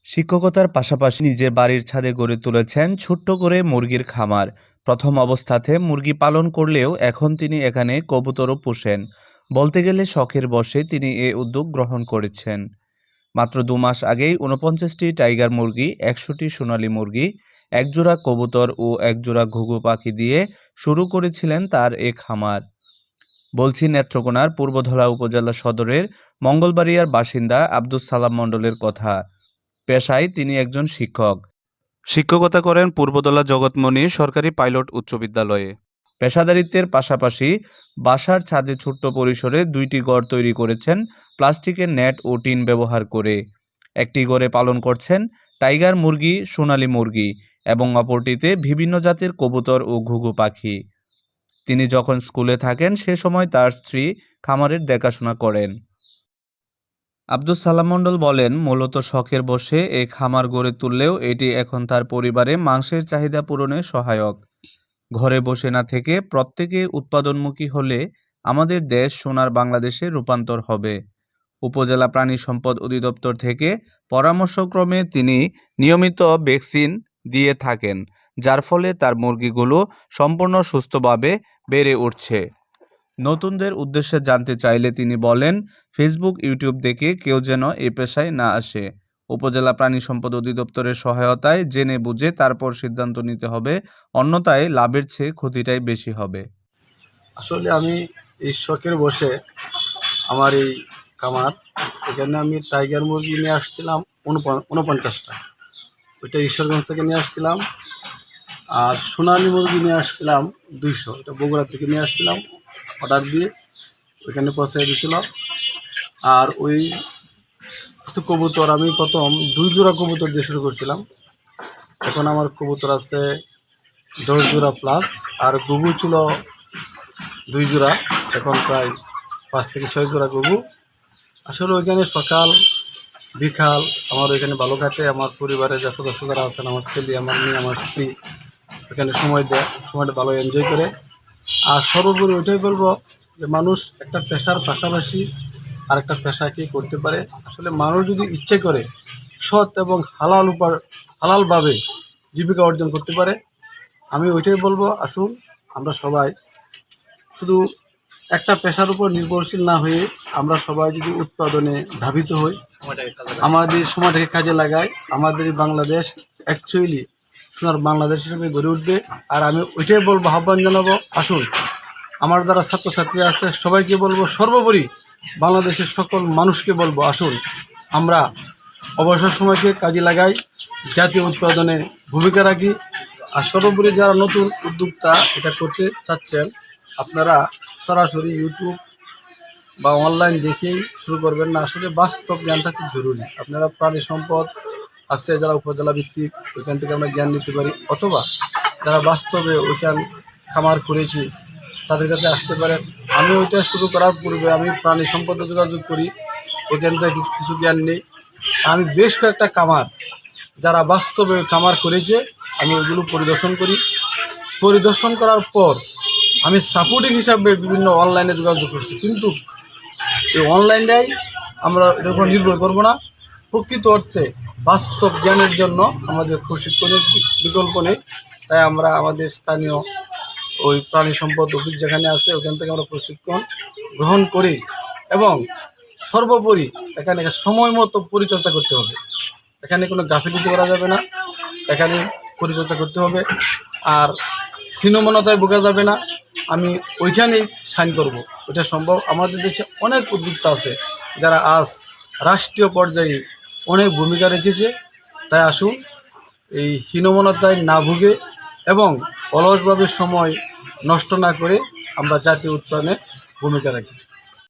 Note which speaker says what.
Speaker 1: শিক্ষকতার পাশাপাশি নিজের বাড়ির ছাদে গড়ে তুলেছেন ছোট্ট করে মুরগির খামার। প্রথম অবস্থাতে মুরগি পালন করলেও এখন তিনি এখানে কবুতরও পোষেন। বলতে গেলে শখের বশে তিনি এ উদ্যোগ গ্রহণ করেছেন। মাত্র ২ মাস আগেই ৪৯টি টাইগার মুরগি, ১০০টি সোনালী মুরগি, একজোড়া কবুতর ও একজোড়া ঘুঘু পাখি দিয়ে শুরু করেছিলেন তার এ খামার। বলছি নেত্রকোনার পূর্বধলা উপজেলা সদরের মঙ্গলবাড়িয়ার বাসিন্দা আব্দুস সালাম মণ্ডলের কথা। পেশায় তিনি একজন শিক্ষক। শিক্ষকতা করেন পূর্বধলা জগৎমণি সরকারি পাইলট উচ্চ বিদ্যালয়ে। পেশাদারিত্বের পাশাপাশি বাসার ছাদে ছোট্ট পরিসরে ২টি ঘর তৈরি করেছেন প্লাস্টিকের নেট ও টিন ব্যবহার করে। একটি ঘরে পালন করছেন টাইগার মুরগি, সোনালী মুরগি এবং অপরটিতে বিভিন্ন জাতের কবুতর ও ঘুঘু পাখি। তিনি যখন স্কুলে থাকেন সে সময় তার স্ত্রী খামারের দেখাশোনা করেন। আব্দুস সালাম মণ্ডল বলেন, মূলত শখের বশে এই খামার গড়ে তুললেও এটি এখন তার পরিবারে মাংসের চাহিদা পূরণে সহায়ক। ঘরে বসে না থেকে প্রত্যেকে উৎপাদনমুখী হলে আমাদের দেশ সোনার বাংলাদেশে রূপান্তর হবে। উপজেলা প্রাণী সম্পদ অধিদপ্তর থেকে পরামর্শক্রমে তিনি নিয়মিত ভ্যাকসিন দিয়ে থাকেন, যার ফলে তার মুরগিগুলো সম্পূর্ণ সুস্থভাবে বেড়ে উঠছে। নতুনদের উদ্দেশ্যে জানতে চাইলে তিনি বলেন, ফেসবুক, ইউটিউব দেখে কেউ যেন এ পেশায় না আসে। উপজেলা প্রাণী সম্পদ অধিদপ্তরের সহায়তায় জেনে বুঝে তারপর সিদ্ধান্ত নিতে হবে, অন্যথায় লাভের চেয়ে ক্ষতিটাই বেশি হবে।
Speaker 2: আসলে আমি এই শখের বসে আমার এই খামার, এখানে আমি টাইগার মুরগি নিয়ে আসছিলাম ৪৯টা, ওইটা ঈশ্বরগঞ্জ থেকে নিয়ে আসছিলাম। আর সোনালী মুরগি নিয়ে আসছিলাম ২০০, এটা বগুড়া থেকে নিয়ে আসছিলাম অর্ডার দিয়ে, ওইখানে পৌঁছে দিয়েছিল। আর ওই কিছু কবুতর আমি প্রথম ২ জোড়া কবুতর দিয়ে শুরু করছিলাম। এখন আমার কবুতর আছে ১০ জোড়া প্লাস, আর ঘুঘু ছিল ২ জোড়া, এখন প্রায় ৫ থেকে ৬ জোড়া ঘুঘু। আসলে ওইখানে সকাল বিকাল আমার ওইখানে ভালো কাটে। আমার পরিবারের যা সদস্য যারা আছেন, আমার ছেলে, আমার মেয়ে, আমার স্ত্রী ওইখানে সময় দেয়, সময়টা ভালো এনজয় করে। আর সর্বোপরি ওইটাই বলবো যে মানুষ একটা পেশার পাশাপাশি আরেকটা পেশাকে করতে পারে। আসলে মানুষ যদি ইচ্ছে করে সৎ এবং হালালভাবে জীবিকা অর্জন করতে পারে। আমি ওইটাই বলবো, আসুন আমরা সবাই শুধু একটা পেশার উপর নির্ভরশীল না হয়ে আমরা সবাই যদি উৎপাদনে ধাবিত হই, আমাদের সময়টাকে কাজে লাগাই, আমাদের বাংলাদেশ অ্যাকচুয়ালি সোনার বাংলাদেশ হিসেবে গড়ে উঠবে। আর আমি ওইটাই বলবো, আহ্বান জানাবো, আসুন আমার যারা ছাত্রছাত্রী আছে সবাইকে বলবো, সর্বোপরি বাংলাদেশের সকল মানুষকে বলবো, আসুন আমরা অবসর সময়কে কাজে লাগাই, জাতীয় উৎপাদনে ভূমিকা রাখি। আর সর্বোপরি যারা নতুন উদ্যোক্তা এটা করতে চাচ্ছেন, আপনারা সরাসরি ইউটিউব বা অনলাইন দেখেই শুরু করবেন না। আসলে বাস্তব জ্ঞানটা খুব জরুরি। আপনারা প্রাণী সম্পদ আছে যারা উপজেলা ভিত্তিক, ওইখান থেকে আমরা জ্ঞান নিতে পারি, অথবা যারা বাস্তবে ওইখান খামার করেছি তাদের কাছে আসতে পারেন। আমি ওইটা শুরু করার পূর্বে আমি প্রাণী সম্পদে যোগাযোগ করি, ওইখান থেকে কিছু জ্ঞান নেই। আমি বেশ কয়েকটা খামার যারা বাস্তবে খামার করেছে আমি ওইগুলো পরিদর্শন করি। পরিদর্শন করার পর আমি সাপোর্টিং হিসাবে বিভিন্ন অনলাইনে যোগাযোগ করছি, কিন্তু এই অনলাইনটাই আমরা এটার উপর নির্ভর করবো না। প্রকৃত অর্থে বাস্তব জ্ঞানের জন্য আমাদের প্রশিক্ষণের বিকল্প নেই। তাই আমরা আমাদের স্থানীয় ওই প্রাণী সম্পদ অফিস যেখানে আছে ওখান থেকে আমরা প্রশিক্ষণ গ্রহণ করি। এবং সর্বোপরি এখানে সময় মতো পরিচর্যা করতে হবে, এখানে কোনো গাফিলতি করা যাবে না, এখানে পরিচর্যা করতে হবে। আর হীনমন্যতায় ভোগা যাবে না, আমি ওইখানেই সাইন করব, ওইটা সম্ভব। আমাদের দেশে অনেক উদ্যোক্তা আছে যারা আজ রাষ্ট্রীয় পর্যায়ে অনেক ভূমিকা রেখেছে। তাই আসুন এই হীনমন্যতায় না ভুগে এবং অলসভাবে সময় নষ্ট না করে আমরা জাতীয় উৎপাদনে ভূমিকা রাখি।